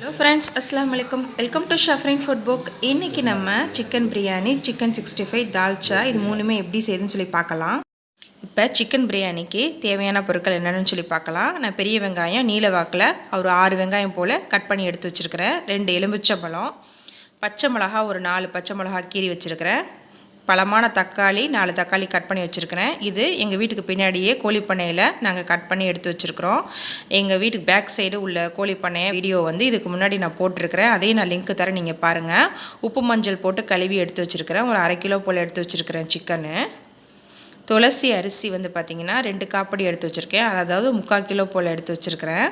Hello friends, Assalamu alaikum. Welcome to safrinfoodbok. இன்னைக்கு நம்ம chicken biryani, chicken 65, dalcha இது மூணுமே எப்படி செய்யுதுன்னு சொல்லி பார்க்கலாம். இப்போ chicken biryaniக்கு தேவையான பொருட்கள் என்னன்னு சொல்லி பார்க்கலாம். நான் பெரிய வெங்காயம் நீல வாக்குல ஒரு 6 வெங்காயம் போல கட் பண்ணி எடுத்து வச்சிருக்கிறேன். 2 எலுமிச்சம்பழம், பச்சை மிளகாய் ஒரு 4 பச்சை மிளகாய் கீறி வச்சிருக்கிறேன். பழமான தக்காளி 4 தக்காளி கட் பண்ணி வச்சுருக்கிறேன். இது எங்கள் வீட்டுக்கு பின்னாடியே கோழி பண்ணையில் நாங்கள் கட் பண்ணி எடுத்து வச்சுருக்கிறோம். எங்கள் வீட்டுக்கு பேக் சைடு உள்ள கோழி பண்ணைய வீடியோ வந்து இதுக்கு முன்னாடி நான் போட்டிருக்கிறேன். அதையும் நான் லிங்க் தரேன், நீங்கள் பாருங்கள். உப்பு மஞ்சள் போட்டு கழுவி எடுத்து வச்சுருக்கிறேன். ஒரு 1/2 கிலோ போல் எடுத்து வச்சுருக்கிறேன் சிக்கனு. துளசி அரிசி வந்து பார்த்திங்கன்னா 2 காப்படி எடுத்து வச்சுருக்கேன். அதாவது 3/4 கிலோ போல் எடுத்து வச்சுருக்கிறேன்.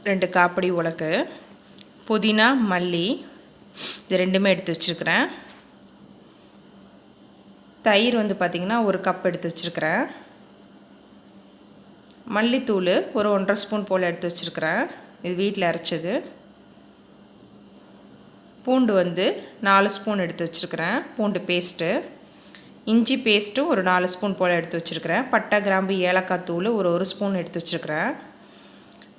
2 காப்படி உலக்கு, புதினா மல்லி இது ரெண்டுமே எடுத்து வச்சுருக்கிறேன். தயிர் வந்து பார்த்திங்கன்னா 1 கப் எடுத்து வச்சுருக்கிறேன். மல்லித்தூள் ஒரு 1.5 ஸ்பூன் போல் எடுத்து வச்சுருக்கிறேன். இது வீட்டில் அரைச்சது. பூண்டு வந்து 4 ஸ்பூன் எடுத்து வச்சுருக்கிறேன். பூண்டு பேஸ்ட்டு, இஞ்சி பேஸ்ட்டும் ஒரு 4 ஸ்பூன் போல் எடுத்து வச்சுருக்கிறேன். பட்டை கிராம்பு ஏலக்காய் தூள் ஒரு 1 ஸ்பூன் எடுத்து வச்சுருக்கிறேன்.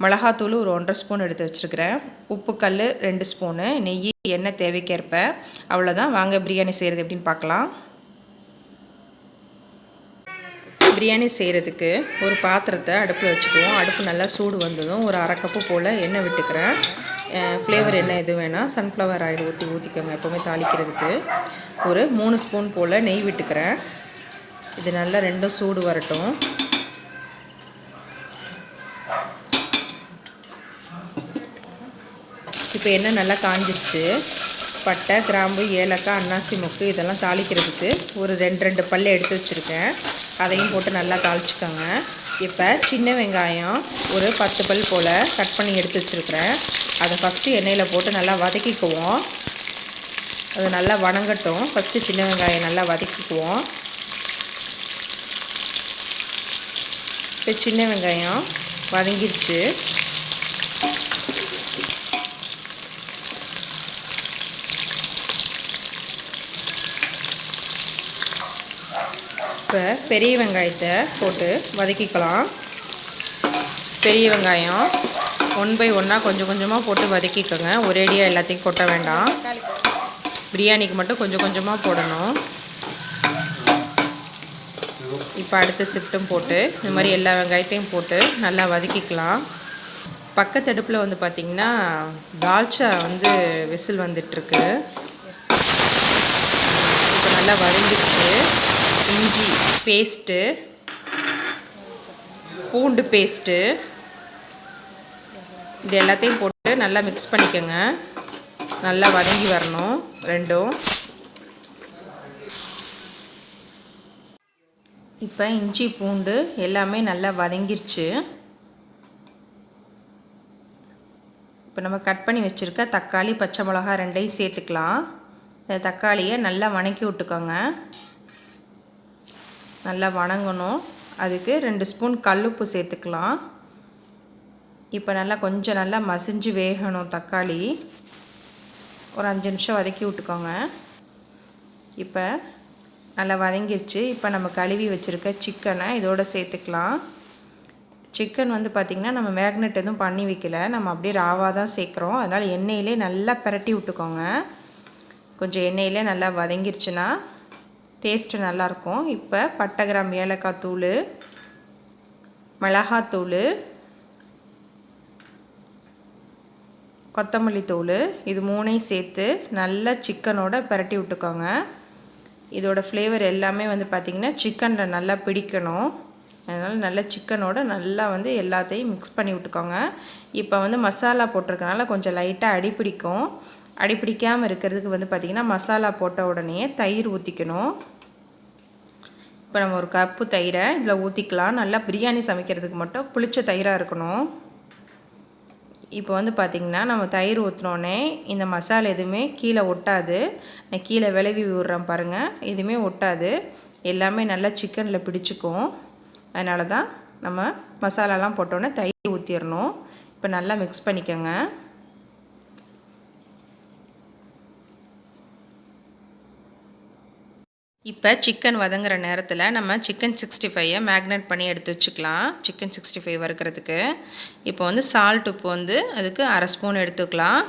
மிளகாத்தூள் ஒரு 1.5 ஸ்பூன் எடுத்து வச்சுருக்கிறேன். உப்பு கல் 2 ஸ்பூனு, நெய், எண்ணெய் தேவைக்கேற்ப. அவ்வளோதான். வாங்க பிரியாணி செய்கிறது எப்படின்னு பார்க்கலாம். பிரியாணி செய்கிறதுக்கு ஒரு பாத்திரத்தை அடுப்பில் வச்சுக்குவோம். அடுப்பு நல்லா சூடு வந்ததும் ஒரு 1/2 கப்பு போல் எண்ணெய் விட்டுக்கிறேன். ஃப்ளேவர் எண்ணெய் எது வேணால் சன்ஃப்ளவர் ஆயில் ஊற்றிக்கோங்க எப்போவுமே தாளிக்கிறதுக்கு. ஒரு 3 ஸ்பூன் போல் நெய் விட்டுக்கிறேன். இது நல்லா ரெண்டும் சூடு வரட்டும். இப்போ எண்ணெய் நல்லா காஞ்சிருச்சு. பட்டை கிராம்பு ஏலக்காய் அன்னாசி மொக்கு இதெல்லாம் தாளிக்கிறதுக்கு ஒரு 2 பல்ல எடுத்து வச்சுருக்கேன். அதையும் போட்டு நல்லா தாளிச்சுக்கோங்க. இப்போ சின்ன வெங்காயம் ஒரு 10 பல் போல் கட் பண்ணி எடுத்து வச்சுருக்கிறேன். அதை ஃபஸ்ட்டு எண்ணெயில் போட்டு நல்லா வதக்கிக்குவோம். அது நல்லா வணங்கட்டும். ஃபஸ்ட்டு சின்ன வெங்காயம் நல்லா வதக்கிக்குவோம். இப்போ சின்ன வெங்காயம் வதங்கிருச்சு. இப்போ பெரிய வெங்காயத்தை போட்டு வதக்கிக்கலாம். பெரிய வெங்காயம் 1 பை 1 கொஞ்சம் கொஞ்சமாக போட்டு வதக்கிக்கோங்க. ஒரேடியாக எல்லாத்தையும் கொட்ட வேண்டாம். பிரியாணிக்கு மட்டும் கொஞ்சம் கொஞ்சமாக போடணும். இப்போ அடுத்த ஷிஃப்ட்டும் போட்டு இந்த மாதிரி எல்லா வெங்காயத்தையும் போட்டு நல்லா வதக்கிக்கலாம். பக்கத்து அடுப்பில் வந்து பார்த்திங்கன்னா தால்ச்சா வந்து விசில் வந்துட்டுருக்கு. இப்போ நல்லா வதங்கிடுச்சு. இஞ்சி பேஸ்ட்டு, பூண்டு பேஸ்ட்டு இது எல்லாத்தையும் போட்டு நல்லா மிக்ஸ் பண்ணிக்கோங்க. நல்லா வதங்கி வரணும் ரெண்டும். இப்போ இஞ்சி பூண்டு எல்லாமே நல்லா வதங்கிருச்சு. இப்போ நம்ம கட் பண்ணி வச்சுருக்க தக்காளி பச்சை மிளகாய் 2ஐயும் சேர்த்துக்கலாம். இந்த தக்காளியை நல்லா வணக்கி விட்டுக்கோங்க. நல்லா வணங்கணும். அதுக்கு 2 ஸ்பூன் கல்லுப்பு சேர்த்துக்கலாம். இப்போ நல்லா கொஞ்சம் நல்லா மசிஞ்சு வேகணும் தக்காளி. ஒரு 5 நிமிஷம் வதக்கி விட்டுக்கோங்க. இப்போ நல்லா வதங்கிருச்சு. இப்போ நம்ம கழுவி வச்சுருக்க சிக்கனை இதோடு சேர்த்துக்கலாம். சிக்கன் வந்து பார்த்திங்கன்னா நம்ம மேக்னெட் எதுவும் பண்ணி வைக்கல, நம்ம அப்படியே ராவாக தான் சேர்க்குறோம். அதனால் எண்ணெயிலே நல்லா பிரட்டி விட்டுக்கோங்க. கொஞ்சம் எண்ணெயிலே நல்லா வதங்கிருச்சுன்னா டேஸ்ட்டு நல்லாயிருக்கும். இப்போ பட்டை கிராம்பு ஏலக்காய் தூள், மிளகாத்தூள், கொத்தமல்லி தூள் இது 3ஐயும் சேர்த்து நல்லா சிக்கனோட பிரட்டி விட்டுக்கோங்க. இதோட ஃப்ளேவர் எல்லாமே வந்து பார்த்திங்கன்னா சிக்கனில் நல்லா பிடிக்கணும். அதனால் நல்லா சிக்கனோட நல்லா வந்து எல்லாத்தையும் மிக்ஸ் பண்ணி விட்டுக்கோங்க. இப்போ வந்து மசாலா போட்டிருக்கனால கொஞ்சம் லைட்டாக அடி பிடிக்கும். அடி பிடிக்காமல் இருக்கிறதுக்கு வந்து பார்த்திங்கன்னா மசாலா போட்ட உடனே தயிர் ஊற்றிக்கணும். இப்போ நம்ம ஒரு கப்பு தயிரை இதில் ஊற்றிக்கலாம். நல்லா பிரியாணி சமைக்கிறதுக்கு மட்டும் புளிச்ச தயிராக இருக்கணும். இப்போ வந்து பார்த்திங்கன்னா நம்ம தயிர் ஊற்றினோடனே இந்த மசாலா எதுவுமே கீழே ஒட்டாது. நான் கீழே விளவி விடுறேன் பாருங்கள். எதுவுமே ஒட்டாது. எல்லாமே நல்லா சிக்கனில் பிடிச்சிக்கும். அதனால தான் நம்ம மசாலாலாம் போட்டோன்னே தயிர் ஊற்றிடணும். இப்போ நல்லா மிக்ஸ் பண்ணிக்கோங்க. இப்போ சிக்கன் வதங்குற நேரத்தில் நம்ம சிக்கன் 65 மேக்னேட் பண்ணி எடுத்து வச்சுக்கலாம். சிக்கன் 65 வறுக்கிறதுக்கு இப்போ வந்து சால்ட் உப்பு வந்து அதுக்கு 1/2 ஸ்பூன் எடுத்துக்கலாம்.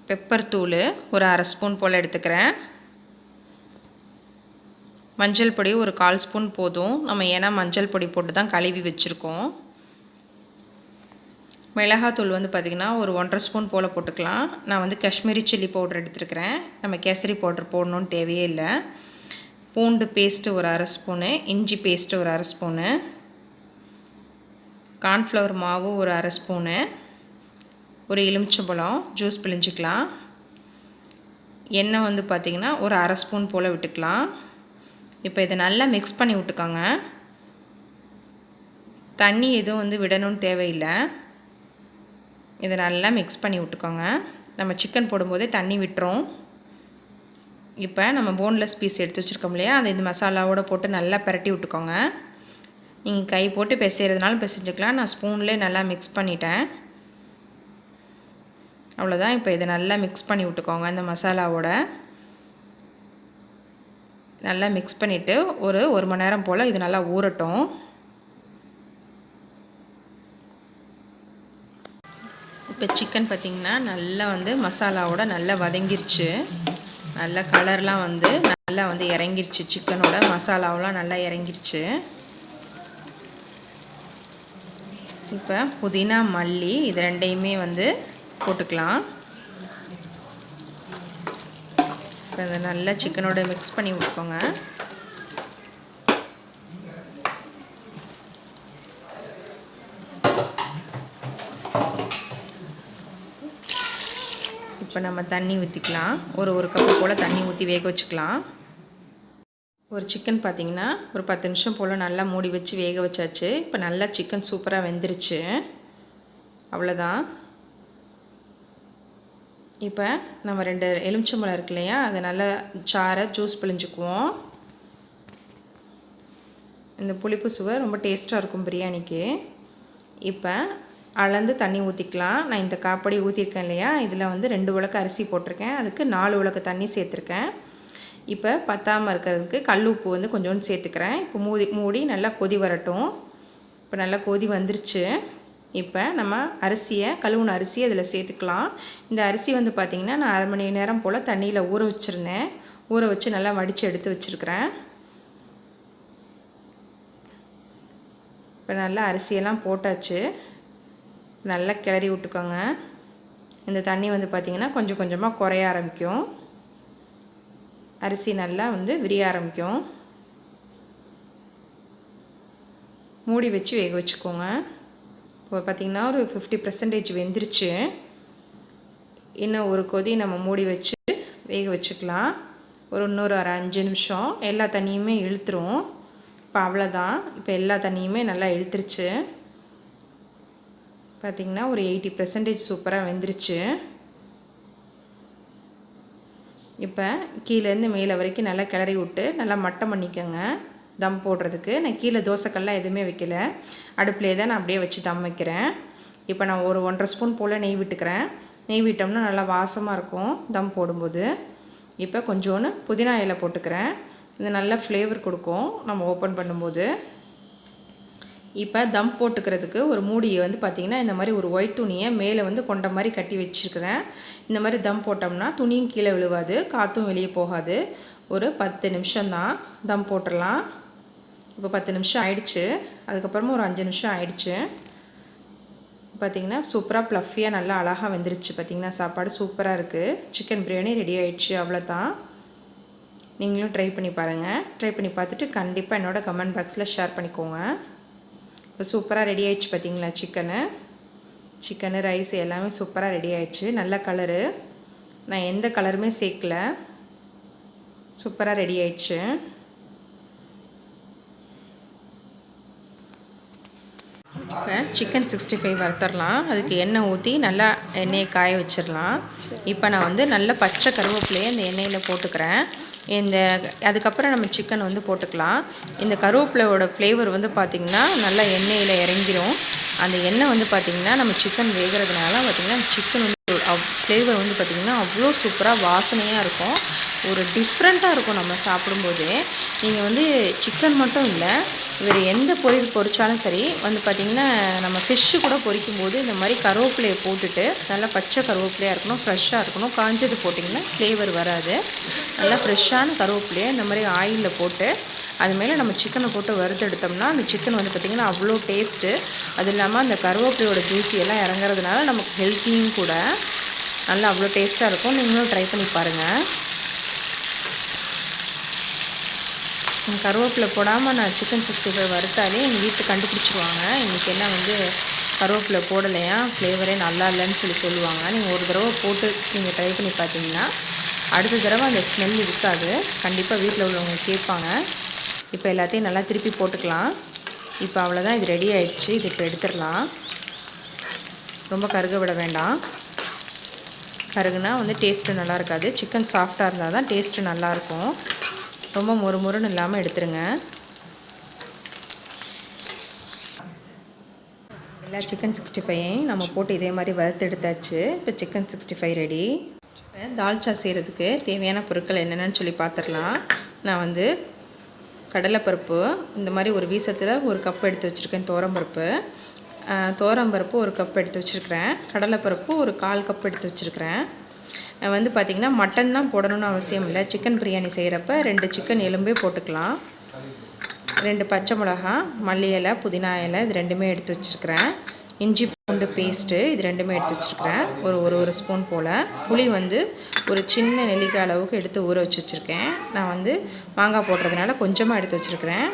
பெப்பர் தூள் ஒரு 1/2 ஸ்பூன் போல் எடுத்துக்கிறேன். மஞ்சள் பொடி ஒரு 1/4 ஸ்பூன் போதும். நம்ம ஏன்னா மஞ்சள் பொடி போட்டு தான் கழுவி வச்சுருக்கோம். மிளகாத்தூள் வந்து பார்த்திங்கன்னா ஒரு 1/2 ஸ்பூன் போல் போட்டுக்கலாம். நான் வந்து காஷ்மீரி சில்லி பவுடர் எடுத்துருக்கிறேன். நம்ம கேசரி பவுடர் போடணுன்னு தேவையே இல்லை. பூண்டு பேஸ்ட்டு ஒரு 1/2 ஸ்பூனு, இஞ்சி பேஸ்ட்டு ஒரு 1/2 ஸ்பூனு, கார்ன்ஃப்ளவர் மாவு ஒரு 1/2 ஸ்பூனு, ஒரு எலுமிச்சம்பழம் ஜூஸ் பிழிஞ்சிக்கலாம். எண்ணெய் வந்து பார்த்திங்கன்னா ஒரு 1/2 ஸ்பூன் போல் விட்டுக்கலாம். இப்போ இதை நல்லா மிக்ஸ் பண்ணி விட்டுக்கோங்க. தண்ணி எதுவும் வந்து விடணும்னு தேவையில்லை. இதை நல்லா மிக்ஸ் பண்ணி விட்டுக்கோங்க. நம்ம சிக்கன் போடும்போதே தண்ணி விட்டுரும். இப்போ நம்ம போன்லெஸ் பீஸ் எடுத்து வச்சுருக்கோம் இல்லையா, அதை இந்த மசாலாவோடு போட்டு நல்லா பரட்டி விட்டுக்கோங்க. நீங்கள் கை போட்டு பிசைகிறதுனாலும் பிசைஞ்சிக்கலாம். நான் ஸ்பூன்லேயே நல்லா மிக்ஸ் பண்ணிட்டேன். அவ்வளோதான். இப்போ இதை நல்லா மிக்ஸ் பண்ணி விட்டுக்கோங்க. இந்த மசாலாவோட நல்லா மிக்ஸ் பண்ணிவிட்டு ஒரு மணி நேரம் போல் இது நல்லா ஊறட்டும். இப்போ சிக்கன் பார்த்திங்கன்னா நல்லா வந்து மசாலாவோட நல்லா வதங்கிருச்சு. நல்லா கலர்லாம் வந்து நல்லா வந்து இறங்கிருச்சு. சிக்கனோட மசாலாவெலாம் நல்லா இறங்கிருச்சு. இப்போ புதினா மல்லி இது ரெண்டையுமே வந்து போட்டுக்கலாம். இப்போ இதை நல்லா சிக்கனோட மிக்ஸ் பண்ணி விட்டுக்கோங்க. இப்போ நம்ம தண்ணி ஊற்றிக்கலாம். ஒரு கப்பு போல் தண்ணி ஊற்றி வேக வச்சுக்கலாம். ஒரு சிக்கன் பார்த்திங்கன்னா ஒரு 10 நிமிஷம் போல் நல்லா மூடி வச்சு வேக வச்சாச்சு. இப்போ நல்லா சிக்கன் சூப்பராக வெந்துருச்சு. அவ்வளோதான். இப்போ நம்ம 2 எலுமிச்சம்பழம் இருக்கு இல்லையா, அதை நல்லா சாறை ஜூஸ் பிழிஞ்சுக்குவோம். இந்த புளிப்பு சுவை ரொம்ப டேஸ்ட்டாக இருக்கும் பிரியாணிக்கு. இப்போ அளந்து தண்ணி ஊற்றிக்கலாம். நான் இந்த காப்படி ஊற்றிருக்கேன் இல்லையா, இதில் வந்து 2 உலக்கு அரிசி போட்டிருக்கேன். அதுக்கு 4 உலக்கு தண்ணி சேர்த்துருக்கேன். இப்போ பத்தாமல் இருக்கிறதுக்கு கல் உப்பு வந்து கொஞ்சோண்டு சேர்த்துக்கிறேன். இப்போ மூடி நல்லா கொதி வரட்டும். இப்போ நல்லா கொதி வந்துருச்சு. இப்போ நம்ம கழுவுன அரிசியை அதில் சேர்த்துக்கலாம். இந்த அரிசி வந்து பார்த்திங்கன்னா நான் 1/2 மணி நேரம் போல் தண்ணியில் ஊற வச்சுருந்தேன். ஊற வச்சு நல்லா வடித்து எடுத்து வச்சுருக்கிறேன். இப்போ நல்லா அரிசியெல்லாம் போட்டாச்சு. நல்லா கிளறி விட்டுக்கோங்க. இந்த தண்ணி வந்து பார்த்திங்கன்னா கொஞ்சம் கொஞ்சமாக குறைய ஆரம்பிக்கும். அரிசி நல்லா வந்து விரிய ஆரம்பிக்கும். மூடி வச்சு வேக வச்சுக்கோங்க. இப்போ பார்த்திங்கன்னா ஒரு 50% வெந்துருச்சு. இன்னும் ஒரு கொதி நம்ம மூடி வச்சு வேக வச்சுக்கலாம். இன்னொரு 5 நிமிஷம் எல்லா தண்ணியுமே இழுத்துரும். இப்போ அவ்வளோதான். இப்போ எல்லா தண்ணியுமே நல்லா இழுத்துருச்சு. பார்த்திங்கன்னா ஒரு 80% சூப்பராக வெந்துருச்சு. இப்போ கீழேருந்து மேலே வரைக்கும் நல்லா கிளறி விட்டு நல்லா மட்டம் பண்ணிக்கோங்க. தம் போடுறதுக்கு நான் கீழே தோசைக்கல்லாம் எதுவுமே வைக்கல. அடுப்புலேயே தான் நான் அப்படியே வச்சு தம் வைக்கிறேன். இப்போ நான் ஒரு 1/2 ஸ்பூன் போல் நெய் விட்டுக்கிறேன். நெய் விட்டோம்னா நல்லா வாசமாக இருக்கும் தம் போடும்போது. இப்போ கொஞ்சோன்னு புதினா இலை போட்டுக்கிறேன். இது நல்ல ஃப்ளேவர் கொடுக்கும் நம்ம ஓப்பன் பண்ணும்போது. இப்போ தம் போட்டுக்கிறதுக்கு ஒரு மூடியை வந்து பார்த்திங்கன்னா இந்த மாதிரி ஒரு ஒயிட் துணியை மேலே வந்து கொண்ட மாதிரி கட்டி வச்சுருக்கிறேன். இந்த மாதிரி தம் போட்டோம்னா துணியும் கீழே விழுவாது, காற்றும் வெளியே போகாது. ஒரு 10 நிமிஷம்தான் தம் போட்டுடலாம். இப்போ 10 நிமிஷம் ஆயிடுச்சு. அதுக்கப்புறமா ஒரு 5 நிமிஷம் ஆயிடுச்சு. பார்த்திங்கன்னா சூப்பராக ப்ளஃபியாக நல்லா அழகாக வெந்துருச்சு. பார்த்திங்கன்னா சாப்பாடு சூப்பராக இருக்குது. சிக்கன் பிரியாணி ரெடி ஆயிடுச்சு. அவ்வளோதான். நீங்களும் ட்ரை பண்ணி பாருங்கள். ட்ரை பண்ணி பார்த்துட்டு கண்டிப்பாக என்னோடய கமெண்ட் பாக்ஸில் ஷேர் பண்ணிக்கோங்க. இப்போ சூப்பராக ரெடி ஆயிடுச்சு. பார்த்திங்களா சிக்கனு ரைஸ் எல்லாமே சூப்பராக ரெடி ஆயிடுச்சு. நல்ல கலரு, நான் எந்த கலருமே சேர்க்கல. சூப்பராக ரெடி ஆயிடுச்சு. இப்போ சிக்கன் 65 வறுத்தரலாம். அதுக்கு எண்ணெய் ஊற்றி நல்லா எண்ணெயை காய வச்சிடலாம். இப்போ நான் வந்து நல்ல பச்சை கருவேப்பிலையை இந்த எண்ணெயில் போட்டுக்கிறேன். அதுக்கப்புறம் நம்ம சிக்கன் வந்து போட்டுக்கலாம். இந்த கருவேப்பிலையோட ஃப்ளேவர் வந்து பார்த்திங்கன்னா நல்லா எண்ணெயில் இறங்கிரும். அந்த எண்ணெய் வந்து பார்த்திங்கன்னா நம்ம சிக்கன் வேகிறதுனால பார்த்திங்கன்னா சிக்கன் வந்து ஃப்ளேவர் வந்து பார்த்திங்கன்னா அவ்வளோ சூப்பராக வாசனையாக இருக்கும். ஒரு டிஃப்ரெண்ட்டாக இருக்கும் நம்ம சாப்பிடும்போதே. நீங்கள் வந்து சிக்கன் மட்டும் இல்லை, வேறு எந்த பொரியல் பொரித்தாலும் சரி வந்து பார்த்திங்கன்னா நம்ம ஃபிஷ்ஷு கூட பொரிக்கும்போது இந்த மாதிரி கருவேப்பிலையை போட்டுட்டு நல்லா பச்சை கருவேப்பிலையாக இருக்கணும், ஃப்ரெஷ்ஷாக இருக்கணும். காஞ்சது போட்டிங்கன்னா ஃப்ளேவர் வராது. நல்லா ஃப்ரெஷ்ஷான கருவேப்பிலையை இந்த மாதிரி ஆயிலில் போட்டு அது மேலே நம்ம சிக்கனை போட்டு வறுத்தெடுத்தோம்னா அந்த சிக்கன் வந்து பார்த்திங்கன்னா அவ்வளோ டேஸ்ட்டு. அது இல்லாமல் அந்த கருவேப்பிலையோட ஜூஸி எல்லாம் இறங்குறதுனால நமக்கு ஹெல்த்தியும் கூட. நல்லா அவ்வளோ டேஸ்ட்டாக இருக்கும். நீங்களும் ட்ரை பண்ணி பாருங்கள். கருவேப்பிலை போடாமல் நான் சிக்கன் 65 வறுத்தாலே எங்கள் வீட்டில் கண்டுபிடிச்சிருவாங்க. இன்றைக்கி என்ன வந்து கருவேப்பிலை போடலையா, ஃப்ளேவரே நல்லா இல்லைன்னு சொல்லுவாங்க. நீங்கள் ஒரு தடவை போட்டு நீங்கள் ட்ரை பண்ணி பார்த்தீங்கன்னா அடுத்த தடவை அந்த ஸ்மெல் இருக்காது. கண்டிப்பாக வீட்டில் உள்ளவங்க கேட்பாங்க. இப்போ எல்லாத்தையும் நல்லா திருப்பி போட்டுக்கலாம். இப்போ அவ்வளோதான், இது ரெடி ஆகிடுச்சு. இது இப்போ எடுத்துடலாம். ரொம்ப கருக விட வேண்டாம். கருகுனா வந்து டேஸ்ட்டு நல்லா இருக்காது. சிக்கன் சாஃப்டாக இருந்தால் தான் டேஸ்ட்டு நல்லாயிருக்கும். ரொம்ப மொறுமொறுன்னு இல்லாமல் எடுத்துருங்க. எல்லா சிக்கன் 65 நம்ம போட்டு இதே மாதிரி வறுத்து எடுத்தாச்சு. இப்போ சிக்கன் 65 ரெடி. தால்ச்சா செய்கிறதுக்கு தேவையான பொருட்கள் என்னென்னு சொல்லி பார்த்துடலாம். நான் வந்து கடலைப்பருப்பு இந்த மாதிரி ஒரு வீசத்தில் ஒரு கப் எடுத்து வச்சுருக்கேன். தோரம்பருப்பு ஒரு கப் எடுத்து வச்சுருக்கிறேன். கடலைப்பருப்பு ஒரு 1/4 கப் எடுத்து வச்சுருக்கிறேன். வந்து பார்த்திங்கன்னா மட்டன் தான் போடணும்னு அவசியம் இல்லை. சிக்கன் பிரியாணி செய்கிறப்ப 2 சிக்கன் எலும்பே போட்டுக்கலாம். 2 பச்சை மிளகா, மல்லி இலை, புதினா இலை இது ரெண்டுமே எடுத்து வச்சுருக்கிறேன். இஞ்சி பூண்டு பேஸ்ட்டு இது ரெண்டுமே எடுத்து வச்சுருக்கிறேன். ஒரு ஸ்பூன் போல். புளி வந்து ஒரு சின்ன நெல்லிக்காய் அளவுக்கு எடுத்து ஊற வச்சுருக்கேன். நான் வந்து மாங்காய் போடுறதுனால கொஞ்சமாக எடுத்து வச்சுருக்கிறேன்.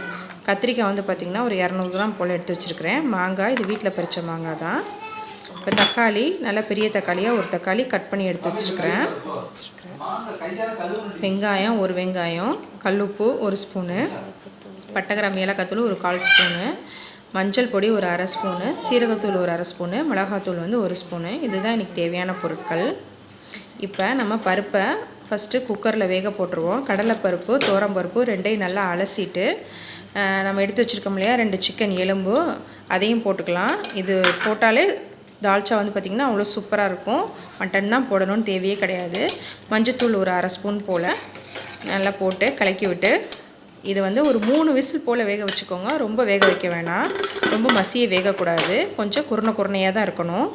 கத்திரிக்காய் வந்து பார்த்திங்கன்னா ஒரு 200 கிராம் போல் எடுத்து வச்சுருக்கிறேன். மாங்காய் இது வீட்டில் பறித்த மாங்காய் தான். இப்போ தக்காளி நல்லா பெரிய தக்காளியாக ஒரு தக்காளி கட் பண்ணி எடுத்து வச்சுருக்கிறேன். வெங்காயம் ஒரு வெங்காயம், கல்லுப்பு 1 ஸ்பூனு, பட்டைகிராம்பு ஏலக்காய்த்தூள் ஒரு 1/4 ஸ்பூனு, மஞ்சள் பொடி ஒரு 1/2 ஸ்பூனு, சீரகத்தூள் ஒரு 1/2 ஸ்பூனு, மிளகாத்தூள் வந்து 1 ஸ்பூனு. இதுதான் எனக்கு தேவையான பொருட்கள். இப்போ நம்ம பருப்பை ஃபஸ்ட்டு குக்கரில் வேக போட்டுருவோம். கடலைப்பருப்பு தோரம்பருப்பு ரெண்டையும் நல்லா அலசிட்டு நம்ம எடுத்து வச்சுருக்கோம் இல்லையா 2 சிக்கன் எலும்பு அதையும் போட்டுக்கலாம். இது போட்டாலே தால்ச்சா வந்து பார்த்திங்கன்னா அவ்வளோ சூப்பராக இருக்கும். மட்டன் தான் போடணும்னு தேவையே கிடையாது. மஞ்சத்தூள் ஒரு 1/2 ஸ்பூன் போல் நல்லா போட்டு கலக்கி விட்டு இது வந்து ஒரு 3 விசில் போல் வேக வச்சுக்கோங்க. ரொம்ப வேக வைக்க வேணாம், ரொம்ப மசிய வேகக்கூடாது. கொஞ்சம் குருணையாக தான் இருக்கணும்.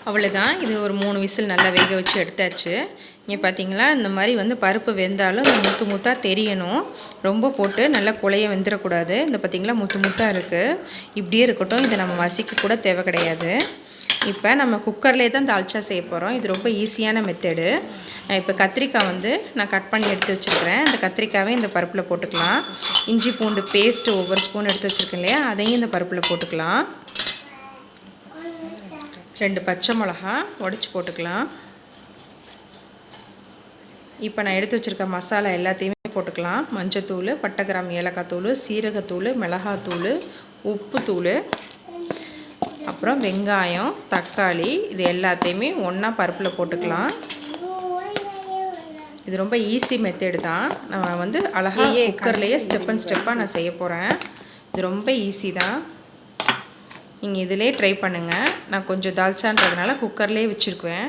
அவ்வளோதான், இது ஒரு 3 விசில் நல்லா வேக வச்சு எடுத்தாச்சு. இங்கே பார்த்தீங்களா இந்த மாதிரி வந்து பருப்பு வெந்தாலும் முத்து முத்தாக தெரியணும். ரொம்ப போட்டு நல்லா குழைய வெந்துடக்கூடாது. இந்த பார்த்திங்களா முத்து முத்தாக இருக்குது. இப்படியே இருக்கட்டும். இதை நம்ம மசிக்க கூட தேவை கிடையாது. இப்போ நம்ம குக்கர்லேயே தான் தால்ச்சா செய்ய போகிறோம். இது ரொம்ப ஈஸியான மெத்தடு. இப்போ கத்திரிக்காய் வந்து நான் கட் பண்ணி எடுத்து வச்சுருக்கிறேன். இந்த கத்திரிக்காயை இந்த பருப்பில் போட்டுக்கலாம். இஞ்சி பூண்டு பேஸ்ட்டு ஒவ்வொரு ஸ்பூன் எடுத்து வச்சுருக்கேன் இல்லையா, அதையும் இந்த பருப்பில் போட்டுக்கலாம். 2 பச்சை மிளகா உடச்சி போட்டுக்கலாம். இப்போ நான் எடுத்து வச்சுருக்க மசாலா எல்லாத்தையுமே போட்டுக்கலாம். மஞ்சத்தூள், பட்டைகிராம்பு ஏலக்காய்த்தூள், சீரகத்தூள், மிளகாத்தூள், உப்புத்தூள், அப்புறம் வெங்காயம், தக்காளி இது எல்லாத்தையுமே ஒன்றா பருப்பில் போட்டுக்கலாம். இது ரொம்ப ஈஸி மெத்தேடு தான். நம்ம வந்து அழகாக குக்கர்லேயே ஸ்டெப் அண்ட் ஸ்டெப்பாக நான் செய்ய போகிறேன். இது ரொம்ப ஈஸி தான். நீங்கள் இதிலே ட்ரை பண்ணுங்கள். நான் கொஞ்சம் தால்ச்சான்றதுனால குக்கர்லேயே வச்சுருக்குவேன்.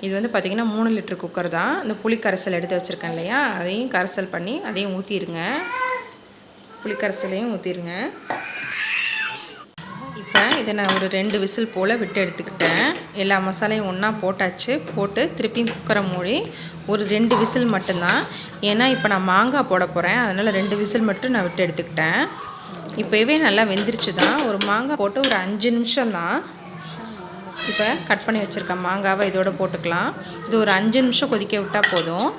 இது வந்து பார்த்திங்கன்னா 3 லிட்டர் குக்கர் தான். இந்த புளி கரைசல் எடுத்து வச்சுருக்கேன் இல்லையா, அதையும் கரைசல் பண்ணி அதையும் ஊற்றிடுங்க. புளி கரைசலையும் ஊற்றிடுங்க. இப்போ இதை நான் ஒரு 2 விசில் போல் விட்டு எடுத்துக்கிட்டேன். எல்லா மசாலையும் ஒன்றா போட்டாச்சு. போட்டு திருப்பியும் குக்கரை மூடி ஒரு 2 விசில் மட்டும்தான். ஏன்னா இப்போ நான் மாங்காய் போட போகிறேன், அதனால் 2 விசில் மட்டும் நான் விட்டு எடுத்துக்கிட்டேன். இப்போவே நல்லா வெந்துருச்சு தான். ஒரு மாங்காய் போட்டு ஒரு 5 நிமிஷம் தான். இப்போ கட் பண்ணி வச்சுருக்க மாங்காவை இதோடு போட்டுக்கலாம். இது ஒரு 5 நிமிஷம் கொதிக்க விட்டால் போதும்.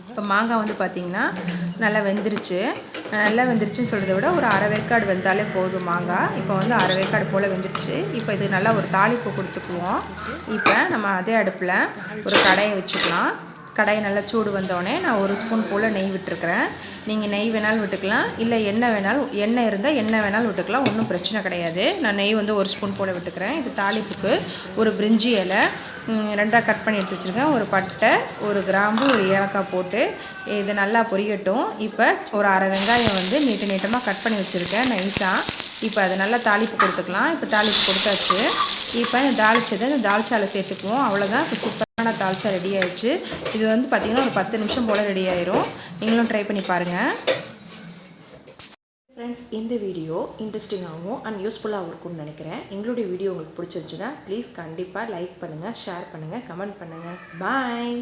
இப்போ மாங்காய் வந்து பார்த்திங்கன்னா நல்லா வெந்துருச்சு. நல்லா வெந்துருச்சுன்னு சொல்கிறத விட ஒரு 1/2 வேக்காடு வெந்தாலே போதும் மாங்காய். இப்போ வந்து 1/2 வேக்காடு போல் வெந்துருச்சு. இப்போ இது நல்லா ஒரு தாளிப்பு கொடுத்துக்குவோம். இப்போ நம்ம அதே அடுப்பில் ஒரு கடாயை வச்சுக்கலாம். கடாய் நல்லா சூடு வந்தோடனே நான் 1 ஸ்பூன் போல் நெய் விட்டுருக்கிறேன். நீங்கள் நெய் வேணாலும் விட்டுக்கலாம், இல்லை எண்ணெய் இருந்தால் எண்ணெய் வேணாலும் விட்டுக்கலாம், ஒன்றும் பிரச்சனை கிடையாது. நான் நெய் வந்து 1 ஸ்பூன் போல் விட்டுக்கிறேன். இது தாளிப்புக்கு ஒரு பிரிஞ்சி இலை 2ஆக கட் பண்ணி எடுத்து வச்சுருக்கேன், ஒரு பட்டை, ஒரு கிராம்பு, ஒரு ஏலக்காய் போட்டு இது நல்லா பொரியட்டும். இப்போ ஒரு அரை வெங்காயம் வந்து நீட்டமாக கட் பண்ணி வச்சுருக்கேன் நைஸாக. இப்போ அதை நல்லா தாளிப்பு கொடுத்துக்கலாம். இப்போ தாளிப்பு கொடுத்தாச்சு. இப்போ இந்த தால்ச்சாவில் சேர்த்துக்குவோம். அவ்வளோதான். இப்போ சூப்பரான தால்ச்சா ரெடி ஆயிடுச்சு. இது வந்து பார்த்திங்கன்னா ஒரு 10 நிமிஷம் போல் ரெடி ஆயிரும். நீங்களும் ட்ரை பண்ணி பாருங்கள். ஃப்ரெண்ட்ஸ், இந்த வீடியோ இன்ட்ரெஸ்டிங்காகவும் அண்ட் யூஸ்ஃபுல்லாகவும் இருக்கும்னு நினைக்கிறேன். எங்களுடைய வீடியோ உங்களுக்கு பிடிச்சிருந்துச்சுன்னா ப்ளீஸ் கண்டிப்பாக லைக் பண்ணுங்கள், ஷேர் பண்ணுங்கள், கமெண்ட் பண்ணுங்கள். பாய்.